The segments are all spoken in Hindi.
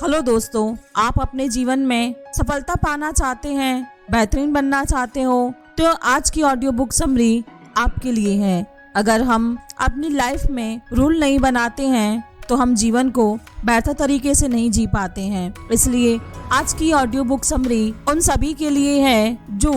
हेलो दोस्तों, आप अपने जीवन में सफलता पाना चाहते हैं, बेहतरीन बनना चाहते हो तो आज की ऑडियो बुक समरी आपके लिए है। अगर हम अपनी लाइफ में रूल नहीं बनाते हैं तो हम जीवन को बेहतर तरीके से नहीं जी पाते हैं। इसलिए आज की ऑडियो बुक समरी उन सभी के लिए है जो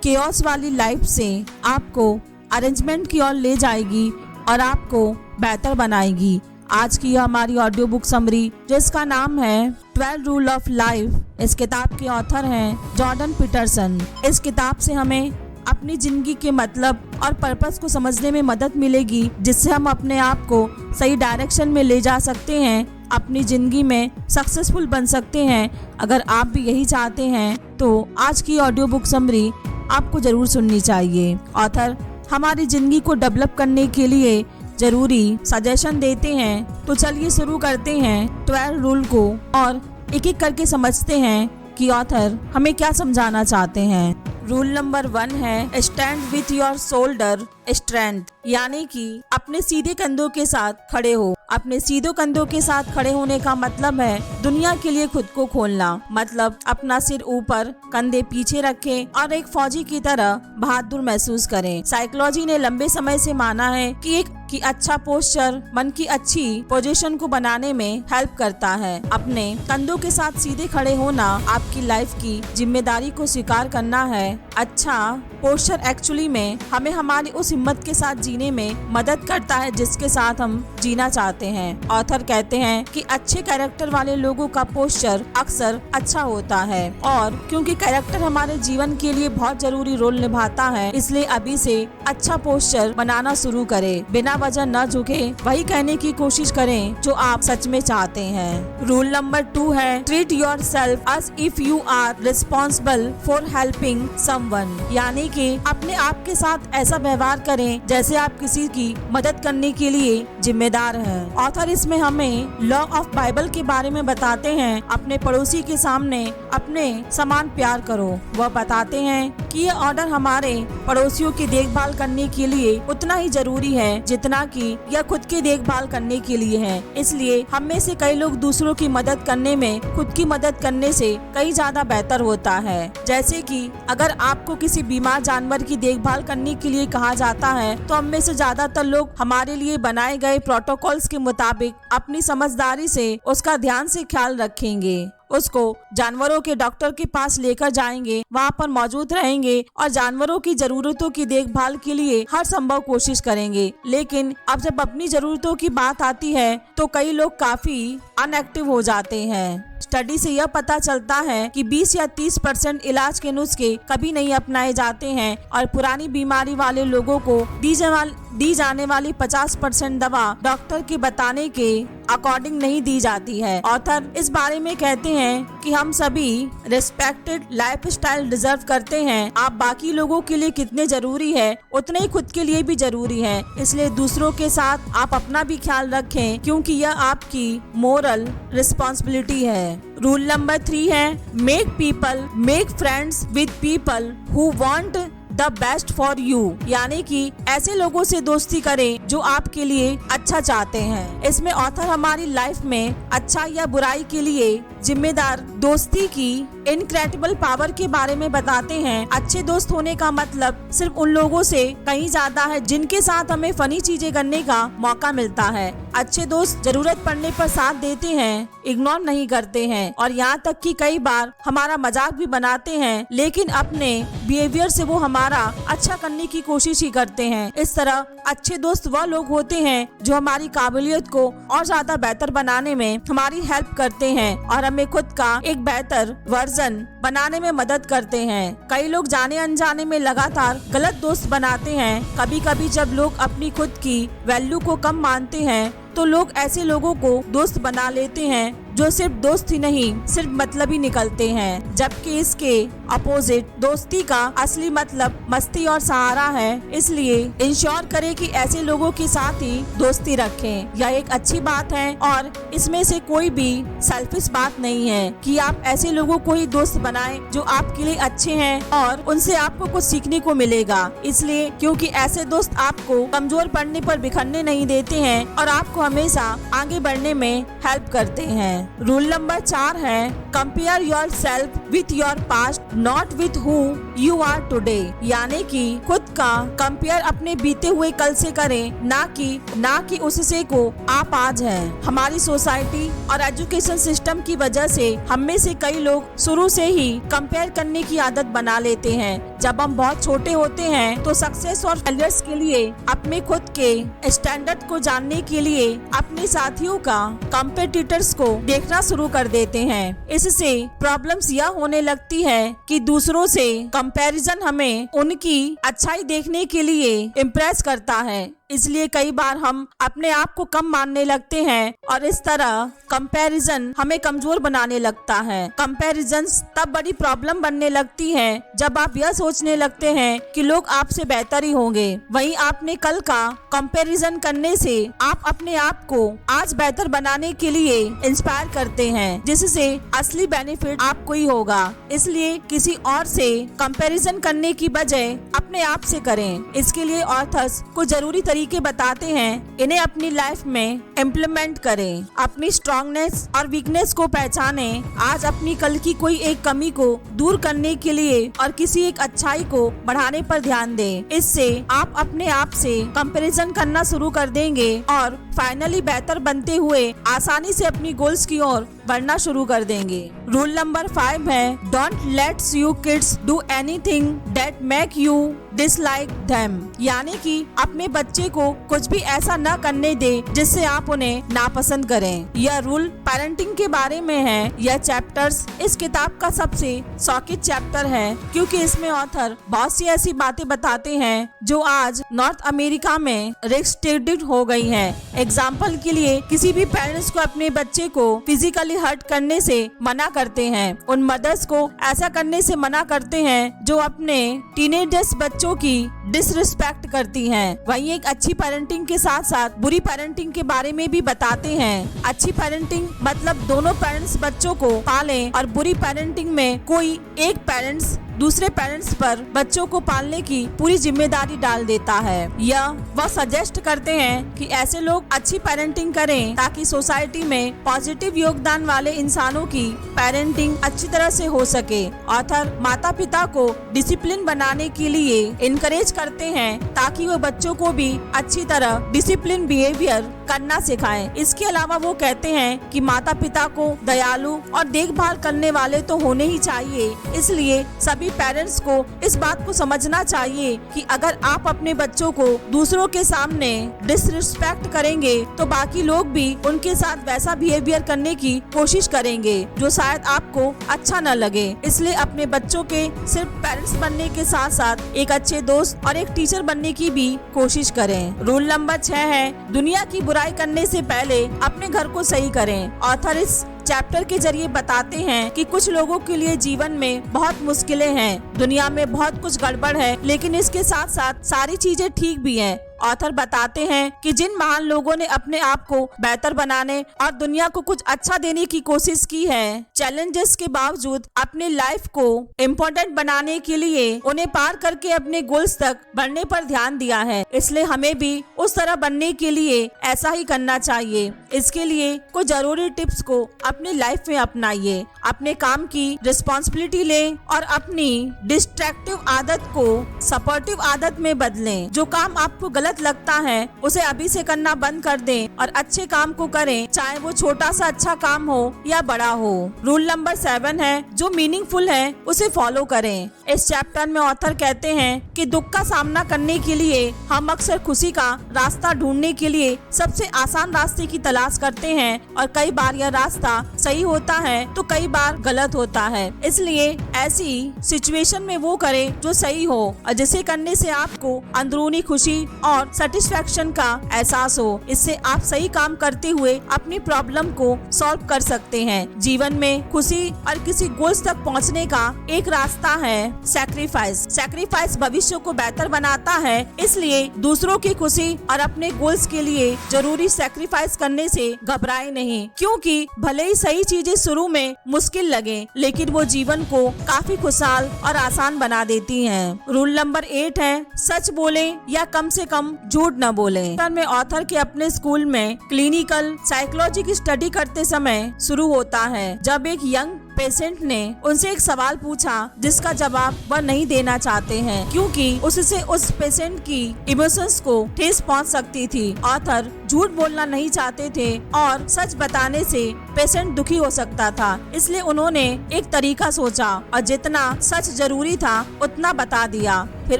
केओस वाली लाइफ से आपको अरेंजमेंट की ओर ले जाएगी और आपको बेहतर बनाएगी। आज की हमारी ऑडियो बुक समरी जिसका नाम है 12 रूल ऑफ लाइफ, इस किताब के ऑथर हैं जॉर्डन पीटरसन। इस किताब से हमें अपनी जिंदगी के मतलब और पर्पस को समझने में मदद मिलेगी, जिससे हम अपने आप को सही डायरेक्शन में ले जा सकते हैं, अपनी जिंदगी में सक्सेसफुल बन सकते हैं। अगर आप भी यही चाहते हैं तो आज की ऑडियो बुक समरी आपको जरूर सुननी चाहिए। ऑथर हमारी जिंदगी को डेवलप करने के लिए जरूरी सजेशन देते हैं। तो चलिए शुरू करते हैं 12 रूल को और एक एक करके समझते हैं कि ऑथर हमें क्या समझाना चाहते हैं। रूल नंबर 1 है stand with your shoulder strength, यानी कि अपने सीधे कंधों के साथ खड़े हो। अपने सीधे कंधों के साथ खड़े होने का मतलब है दुनिया के लिए खुद को खोलना, मतलब अपना सिर ऊपर, कंधे पीछे रखें और एक फौजी की तरह बहादुर महसूस करें। साइकोलॉजी ने लंबे समय से माना है कि अच्छा पोस्चर मन की अच्छी पोजीशन को बनाने में हेल्प करता है। अपने कंधों के साथ सीधे खड़े होना आपकी लाइफ की जिम्मेदारी को स्वीकार करना है। अच्छा पोस्चर एक्चुअली में हमें हमारी उस हिम्मत के साथ जीने में मदद करता है जिसके साथ हम जीना चाहते हैं। ऑथर कहते हैं कि अच्छे कैरेक्टर वाले लोगों का पोस्चर अक्सर अच्छा होता है, और क्योंकि कैरेक्टर हमारे जीवन के लिए बहुत जरूरी रोल निभाता है, इसलिए अभी से अच्छा पोस्चर बनाना शुरू करें। बिना वजह न झुके वही कहने की कोशिश करें जो आप सच में चाहते हैं। रूल नंबर 2 है treat yourself as if you are responsible for helping someone, यानी कि अपने आप के साथ ऐसा व्यवहार करें जैसे आप किसी की मदद करने के लिए जिम्मेदार हैं। ऑथर इसमें हमें लॉ ऑफ बाइबल के बारे में बताते हैं। अपने पड़ोसी के सामने अपने समान प्यार करो। वह बताते हैं कि ये ऑर्डर हमारे पड़ोसियों की देखभाल करने के लिए उतना ही जरूरी है जितना कि यह खुद की देखभाल करने के लिए है। इसलिए हम में से कई लोग दूसरों की मदद करने में खुद की मदद करने से कई ज्यादा बेहतर होता है। जैसे कि अगर आपको किसी बीमार जानवर की देखभाल करने के लिए कहा जाता है तो हम में से ज्यादातर लोग हमारे लिए बनाए गए प्रोटोकॉल्स के मुताबिक अपनी समझदारी से उसका ध्यान से ख्याल रखेंगे। उसको जानवरों के डॉक्टर के पास लेकर जाएंगे, वहाँ पर मौजूद रहेंगे और जानवरों की जरूरतों की देखभाल के लिए हर संभव कोशिश करेंगे। लेकिन अब जब अपनी जरूरतों की बात आती है तो कई लोग काफी अनएक्टिव हो जाते हैं। स्टडी से यह पता चलता है कि 20 या 30% इलाज के नुस्खे कभी नहीं अपनाए जाते हैं और पुरानी बीमारी वाले लोगों को दी जाने वाली 50% दवा डॉक्टर के बताने के अकॉर्डिंग नहीं दी जाती है। ऑथर इस बारे में कहते हैं कि हम सभी रिस्पेक्टेड लाइफस्टाइल डिजर्व करते हैं। आप बाकी लोगों के लिए कितने जरूरी है उतने ही खुद के लिए भी जरूरी है। इसलिए दूसरों के साथ आप अपना भी ख्याल रखें, क्योंकि यह आपकी मोरल रिस्पॉन्सिबिलिटी है। रूल नंबर 3 है make friends with people who want the best for you, यानी कि ऐसे लोगों से दोस्ती करें जो आपके लिए अच्छा चाहते हैं। इसमें ऑथर हमारी लाइफ में अच्छा या बुराई के लिए जिम्मेदार दोस्ती की इनक्रेडिबल पावर के बारे में बताते हैं। अच्छे दोस्त होने का मतलब सिर्फ उन लोगों से कहीं ज्यादा है जिनके साथ हमें फनी चीजें करने का मौका मिलता है। अच्छे दोस्त जरूरत पड़ने पर साथ देते हैं, इग्नोर नहीं करते हैं और यहाँ तक कि कई बार हमारा मजाक भी बनाते हैं, लेकिन अपने बिहेवियर से वो हमारा अच्छा करने की कोशिश ही करते हैं। इस तरह अच्छे दोस्त वह लोग होते हैं जो हमारी काबिलियत को और ज्यादा बेहतर बनाने में हमारी हेल्प करते हैं और हमें खुद का एक बेहतर वर्जन बनाने में मदद करते हैं। कई लोग जाने अनजाने में लगातार गलत दोस्त बनाते हैं। कभी कभी जब लोग अपनी खुद की वैल्यू को कम मानते हैं तो लोग ऐसे लोगों को दोस्त बना लेते हैं जो सिर्फ दोस्त ही नहीं सिर्फ मतलब ही निकलते हैं, जबकि इसके अपोजिट दोस्ती का असली मतलब मस्ती और सहारा है। इसलिए इंश्योर करें कि ऐसे लोगों के साथ ही दोस्ती रखें। यह एक अच्छी बात है और इसमें से कोई भी सेल्फिश बात नहीं है कि आप ऐसे लोगों को ही दोस्त बनाएं जो आपके लिए अच्छे हैं और उनसे आपको कुछ सीखने को मिलेगा। इसलिए क्योंकि ऐसे दोस्त आपको कमजोर पड़ने पर बिखरने नहीं देते हैं और आपको हमेशा आगे बढ़ने में हेल्प करते हैं। रूल नंबर 4 है compare yourself with your past not with who you are today. यानी कि खुद का कंपेयर अपने बीते हुए कल से करें, ना कि उससे को आप आज हैं। हमारी सोसाइटी और एजुकेशन सिस्टम की वजह से हम में से कई लोग शुरू से ही कंपेयर करने की आदत बना लेते हैं। जब हम बहुत छोटे होते हैं तो सक्सेस और फेलियर्स के लिए अपने खुद के स्टैंडर्ड को जानने के लिए अपने साथियों का कॉम्पिटिटर्स को देखना शुरू कर देते हैं। इससे प्रॉब्लम्स यह होने लगती है कि दूसरों से कंपैरिजन हमें उनकी अच्छाई देखने के लिए इम्प्रेस करता है। इसलिए कई बार हम अपने आप को कम मानने लगते हैं और इस तरह कंपैरिजन हमें कमजोर बनाने लगता है। कंपैरिजन तब बड़ी प्रॉब्लम बनने लगती है जब आप यह सोचने लगते हैं कि लोग आपसे बेहतर ही होंगे। वहीं आपने कल का कंपैरिजन करने से आप अपने आप को आज बेहतर बनाने के लिए इंस्पायर करते हैं, जिससे असली बेनिफिट आपको ही होगा। इसलिए किसी और से कंपैरिजन करने की बजाय अपने आप से करें। इसके लिए ऑथर्स कुछ जरूरी तरीके बताते हैं, इन्हें अपनी लाइफ में इम्प्लीमेंट करें। अपनी स्ट्रांगनेस और वीकनेस को पहचानें। आज अपनी कल की कोई एक कमी को दूर करने के लिए और किसी एक अच्छाई को बढ़ाने पर ध्यान दें। इससे आप अपने आप से कंपैरिजन करना शुरू कर देंगे और फाइनली बेहतर बनते हुए आसानी से अपनी गोल्स की ओर बढ़ना शुरू कर देंगे। रूल नंबर 5 है don't let's you kids do anything that make you dislike them. यानी कि अपने बच्चे को कुछ भी ऐसा न करने दे जिससे आप उन्हें नापसंद करें। यह रूल पेरेंटिंग के बारे में है। यह चैप्टर्स इस किताब का सबसे शौकित चैप्टर है क्योंकि इसमें ऑथर बहुत सी ऐसी बातें बताते हैं जो आज नॉर्थ अमेरिका में रिस्ट्रिक्टेड हो गई हैं। एग्जाम्पल के लिए किसी भी पेरेंट्स को अपने बच्चे को फिजिकली हर्ट करने से मना करते हैं। उन मदर्स को ऐसा करने से मना करते हैं जो अपने टीनेजर्स बच्चों की डिसरिस्पेक्ट करती हैं। वहीं एक अच्छी पेरेंटिंग के साथ साथ बुरी पेरेंटिंग के बारे में भी बताते हैं। अच्छी पेरेंटिंग मतलब दोनों पेरेंट्स बच्चों को पालें और बुरी पेरेंटिंग में कोई एक पेरेंट्स दूसरे पेरेंट्स पर बच्चों को पालने की पूरी जिम्मेदारी डाल देता है। यह वह सजेस्ट करते हैं कि ऐसे लोग अच्छी पेरेंटिंग करें ताकि सोसाइटी में पॉजिटिव योगदान वाले इंसानों की पेरेंटिंग अच्छी तरह से हो सके। ऑथर माता पिता को डिसिप्लिन बनाने के लिए इनकरेज करते हैं ताकि वो बच्चों को भी अच्छी तरह डिसिप्लिन बिहेवियर करना सिखाएं। इसके अलावा वो कहते हैं कि माता पिता को दयालु और देखभाल करने वाले तो होने ही चाहिए। इसलिए सभी पेरेंट्स को इस बात को समझना चाहिए कि अगर आप अपने बच्चों को दूसरों के सामने डिसरिस्पेक्ट करेंगे तो बाकी लोग भी उनके साथ वैसा बिहेवियर करने की कोशिश करेंगे जो शायद आपको अच्छा न लगे। इसलिए अपने बच्चों के सिर्फ पेरेंट्स बनने के साथ साथ एक अच्छे दोस्त और एक टीचर बनने की भी कोशिश करें। रूल नंबर 6 है दुनिया की बुराई करने से पहले अपने घर को सही करें। ऑथर इस चैप्टर के जरिए बताते हैं कि कुछ लोगों के लिए जीवन में बहुत मुश्किलें हैं, दुनिया में बहुत कुछ गड़बड़ है, लेकिन इसके साथ साथ सारी चीजें ठीक भी हैं। ऑथर बताते हैं कि जिन महान लोगों ने अपने आप को बेहतर बनाने और दुनिया को कुछ अच्छा देने की कोशिश की है, चैलेंजेस के बावजूद अपने लाइफ को इम्पोर्टेंट बनाने के लिए उन्हें पार करके अपने गोल्स तक बढ़ने पर ध्यान दिया है। इसलिए हमें भी उस तरह बनने के लिए ऐसा ही करना चाहिए। इसके लिए कुछ जरूरी टिप्स को अपनी लाइफ में अपनाइए। अपने काम की रिस्पॉन्सिबिलिटी लें और अपनी डिस्ट्रैक्टिव आदत को सपोर्टिव आदत में बदलें। जो काम आपको गलत लगता है उसे अभी से करना बंद कर दें और अच्छे काम को करें, चाहे वो छोटा सा अच्छा काम हो या बड़ा हो। रूल नंबर 7 है जो मीनिंगफुल है उसे फॉलो करें। इस चैप्टर में ऑथर कहते हैं कि दुख का सामना करने के लिए हम अक्सर खुशी का रास्ता ढूंढने के लिए सबसे आसान रास्ते की तलाश करते हैं और कई बार यह रास्ता सही होता है तो कई बार गलत होता है। इसलिए ऐसी सिचुएशन में वो करें जो सही हो और जिसे करने से आपको अंदरूनी खुशी और और सेटिस्फेक्शन का एहसास हो। इससे आप सही काम करते हुए अपनी प्रॉब्लम को सॉल्व कर सकते हैं। जीवन में खुशी और किसी गोल्स तक पहुंचने का एक रास्ता है सैक्रिफाइस। सैक्रिफाइस भविष्य को बेहतर बनाता है, इसलिए दूसरों की खुशी और अपने गोल्स के लिए जरूरी सैक्रिफाइस करने से घबराए नहीं, क्योंकि भले ही सही चीजें शुरू में मुश्किल लगे, लेकिन वो जीवन को काफी खुशहाल और आसान बना देती हैं। रूल नंबर 8 है सच बोले या कम से कम झूठ न बोले। में ऑथर के अपने स्कूल में क्लिनिकल साइकोलॉजी की स्टडी करते समय शुरू होता है, जब एक यंग पेशेंट ने उनसे एक सवाल पूछा जिसका जवाब वह नहीं देना चाहते हैं, क्योंकि उससे उस पेशेंट की इमोशंस को ठेस पहुंच सकती थी। ऑथर झूठ बोलना नहीं चाहते थे और सच बताने से पेशेंट दुखी हो सकता था, इसलिए उन्होंने एक तरीका सोचा और जितना सच जरूरी था उतना बता दिया। फिर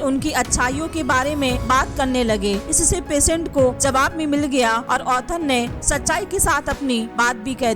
उनकी अच्छाइयों के बारे में बात करने लगे। इससे पेशेंट को जवाब भी मिल गया और ऑथर ने सच्चाई के साथ अपनी बात भी कह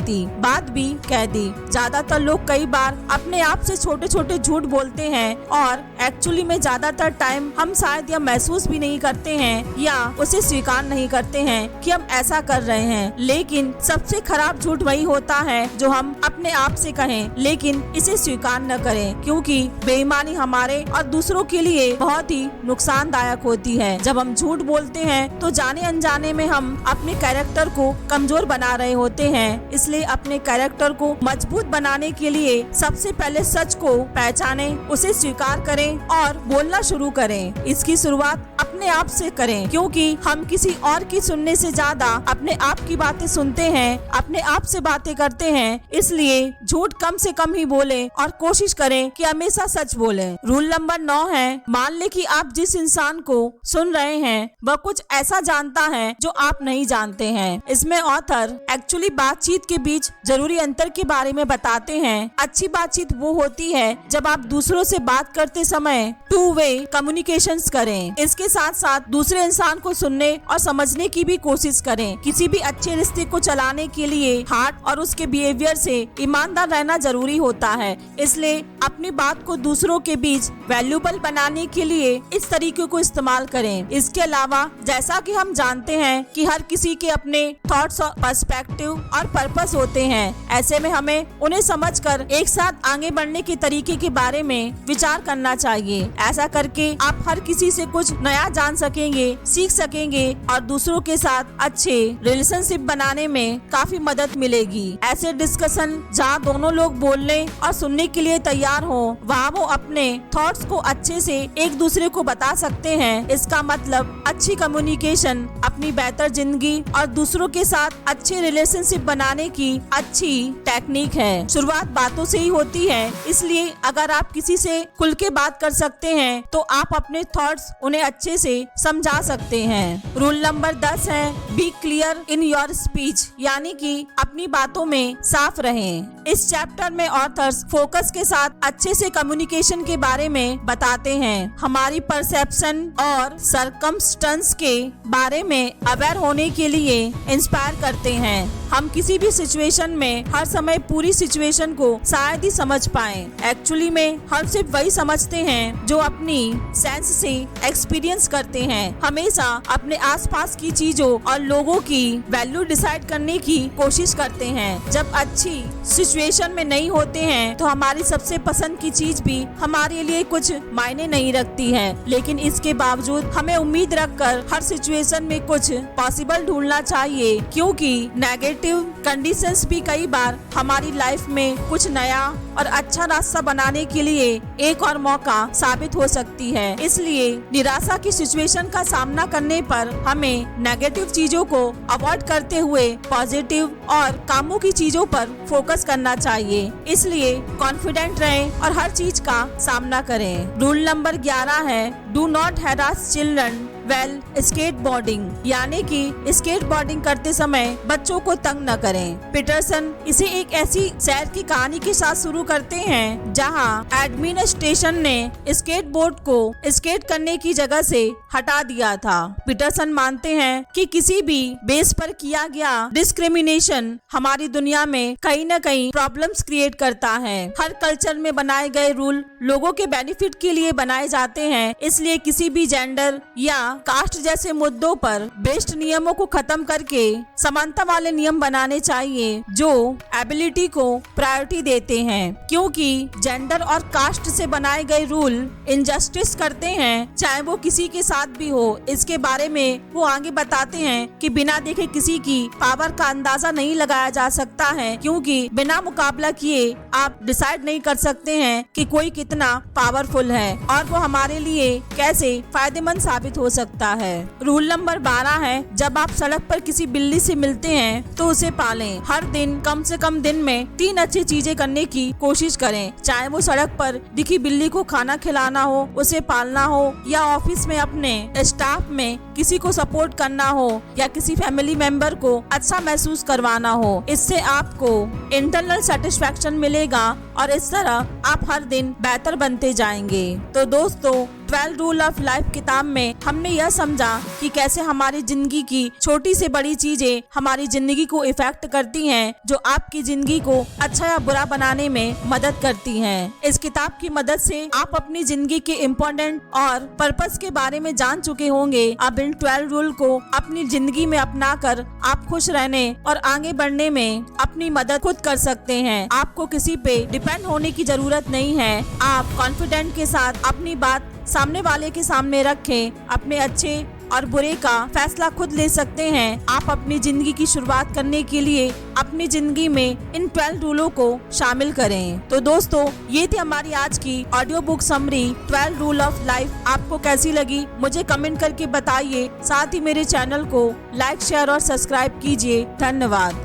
दी। ज्यादातर लोग कई बार अपने आप से छोटे छोटे झूठ बोलते हैं और एक्चुअली में ज्यादातर टाइम हम शायद यह महसूस भी नहीं करते हैं या उसे स्वीकार नहीं करते हैं कि हम ऐसा कर रहे हैं। लेकिन सबसे खराब झूठ वही होता है जो हम अपने आप से कहें लेकिन इसे स्वीकार न करें, क्योंकि बेईमानी हमारे और दूसरों के लिए बहुत ही नुकसानदायक होती है। जब हम झूठ बोलते हैं तो जाने अनजाने में हम अपने कैरेक्टर को कमजोर बना रहे होते हैं। इसलिए अपने कैरेक्टर को मजबूत बनाने के लिए सबसे पहले सच को पहचाने, उसे स्वीकार करें और बोलना शुरू करें। इसकी शुरुआत अपने आप से करें, क्योंकि हम किसी और की सुनने से ज्यादा अपने आप की बातें सुनते हैं, अपने आप से बातें करते हैं। इसलिए झूठ कम से कम ही बोलें और कोशिश करें कि हमेशा सच बोलें। रूल नंबर 9 है मान ले कि आप जिस इंसान को सुन रहे हैं वह कुछ ऐसा जानता है जो आप नहीं जानते हैं। इसमें ऑथर एक्चुअली बातचीत के बीच जरूरी अंतर के बारे में बताते हैं। अच्छी बातचीत वो होती है जब आप दूसरों से बात करते समय 2 वे कम्युनिकेशंस करें। इसके साथ साथ दूसरे इंसान को सुनने और समझने की भी कोशिश करें। किसी भी अच्छे रिश्ते को चलाने के लिए हार्ट और उसके बिहेवियर से ईमानदार रहना जरूरी होता है। इसलिए अपनी बात को दूसरों के बीच वैल्यूएबल बनाने के लिए इस तरीके को इस्तेमाल करें। इसके अलावा जैसा कि हम जानते हैं कि हर किसी के अपने थॉट्स और पर्सपेक्टिव और पर्पस होते हैं, ऐसे में हमें उन्हें समझकर एक साथ आगे बढ़ने के तरीके के बारे में विचार करना चाहिए। ऐसा करके आप हर किसी से कुछ नया जान सकेंगे, सीख सकेंगे और दूसरों के साथ अच्छे रिलेशनशिप बनाने में काफी मदद मिलेगी। ऐसे डिस्कशन जहाँ दोनों लोग बोलने और सुनने के लिए तैयार हो, वहाँ वो अपने थॉट्स को अच्छे से एक दूसरे को बता सकते हैं। इसका मतलब अच्छी कम्युनिकेशन अपनी बेहतर जिंदगी और दूसरों के साथ अच्छे रिलेशनशिप बनाने की अच्छी टेक्निक है। शुरुआत बातों से ही होती है, इसलिए अगर आप किसी से खुल के बात कर सकते हैं तो आप अपने थॉट्स उन्हें अच्छे से समझा सकते हैं। रूल नंबर 10 है be clear in your speech, यानी कि अपनी बातों में साफ रहें। इस चैप्टर में ऑथर्स फोकस के साथ अच्छे से कम्युनिकेशन के बारे में बताते हैं। हमारी परसेप्शन और सरकमस्टेंस के बारे में अवेयर होने के लिए इंस्पायर करते हैं। हम किसी भी सिचुएशन में हर समय पूरी सिचुएशन को शायद ही समझ पाएं। एक्चुअली में हम सिर्फ वही समझते हैं जो अपनी सेंस से एक्सपीरियंस करते हैं। हमेशा अपने आसपास की चीजों और लोगों की वैल्यू डिसाइड करने की कोशिश करते हैं। जब अच्छी सिचुएशन में नहीं होते हैं तो हमारी सबसे पसंद की चीज भी हमारे लिए कुछ मायने नहीं रखती है, लेकिन इसके बावजूद हमें उम्मीद रखकर हर सिचुएशन में कुछ पॉसिबल ढूंढना चाहिए, क्योंकि नेगेटिव कंडीशंस भी कई बार हमारी लाइफ में कुछ नया और अच्छा रास्ता बनाने के लिए एक और मौका साबित हो सकती है। इसलिए निराशा की सिचुएशन का सामना करने पर हमें नेगेटिव चीजों को अवॉइड करते हुए पॉजिटिव और कामों की चीजों पर फोकस करना चाहिए। इसलिए कॉन्फिडेंट रहें और हर चीज का सामना करें। रूल नंबर 11 है do not harass children well skateboarding, यानी कि स्केटबोर्डिंग करते समय बच्चों को तंग न करें। पीटरसन इसे एक ऐसी सैर की कहानी के साथ शुरू करते हैं जहां एडमिनिस्ट्रेशन ने स्केटबोर्ड को स्केट करने की जगह से हटा दिया था। पीटरसन मानते हैं कि किसी भी बेस पर किया गया डिस्क्रिमिनेशन हमारी दुनिया में कहीं न कहीं प्रॉब्लम्स क्रिएट करता है। हर कल्चर में बनाए गए रूल लोगों के बेनिफिट के लिए बनाए जाते हैं, इसलिए किसी भी जेंडर या कास्ट जैसे मुद्दों पर बेस्ड नियमों को खत्म करके समानता वाले नियम बनाने चाहिए जो एबिलिटी को प्रायोरिटी देते हैं, क्योंकि जेंडर और कास्ट से बनाए गए रूल इनजस्टिस करते हैं, चाहे वो किसी के साथ भी हो। इसके बारे में वो आगे बताते हैं कि बिना देखे किसी की पावर का अंदाजा नहीं लगाया जा सकता है, क्योंकि बिना मुकाबला किए आप डिसाइड नहीं कर सकते हैं कि कोई कितना पावरफुल है और वो हमारे लिए कैसे फायदेमंद साबित हो सकता है। रूल नंबर 12 है, जब आप सड़क पर किसी बिल्ली से मिलते हैं तो उसे पालें। हर दिन कम से कम दिन में 3 अच्छी चीजें करने की कोशिश करें, चाहे वो सड़क पर दिखी बिल्ली को खाना खिलाना हो, उसे पालना हो, या ऑफिस में अपने स्टाफ में किसी को सपोर्ट करना हो, या किसी फैमिली मेंबर को अच्छा महसूस करवाना हो। इससे आपको इंटरनल सेटिस्फैक्शन मिलेगा और इस तरह आप हर दिन बेहतर बनते जाएंगे। तो दोस्तों, 12 रूल ऑफ लाइफ किताब में हमने यह समझा कि कैसे हमारी जिंदगी की छोटी से बड़ी चीजें हमारी जिंदगी को इफेक्ट करती हैं, जो आपकी जिंदगी को अच्छा या बुरा बनाने में मदद करती हैं। इस किताब की मदद से आप अपनी जिंदगी के इम्पोर्टेंट और पर्पस के बारे में जान चुके होंगे। अब इन 12 रूल को अपनी जिंदगी में अपनाकर आप खुश रहने और आगे बढ़ने में अपनी मदद खुद कर सकते हैं। आपको किसी पे डिपेंड होने की जरूरत नहीं है। आप कॉन्फिडेंट के साथ अपनी बात सामने वाले के सामने रखें। अपने अच्छे और बुरे का फैसला खुद ले सकते हैं। आप अपनी जिंदगी की शुरुआत करने के लिए अपनी जिंदगी में इन 12 रूलों को शामिल करें। तो दोस्तों, ये थी हमारी आज की audio book summary 12 rule of life. आपको कैसी लगी मुझे कमेंट करके बताइए। साथ ही मेरे चैनल को लाइक, शेयर और सब्सक्राइब कीजिए। धन्यवाद।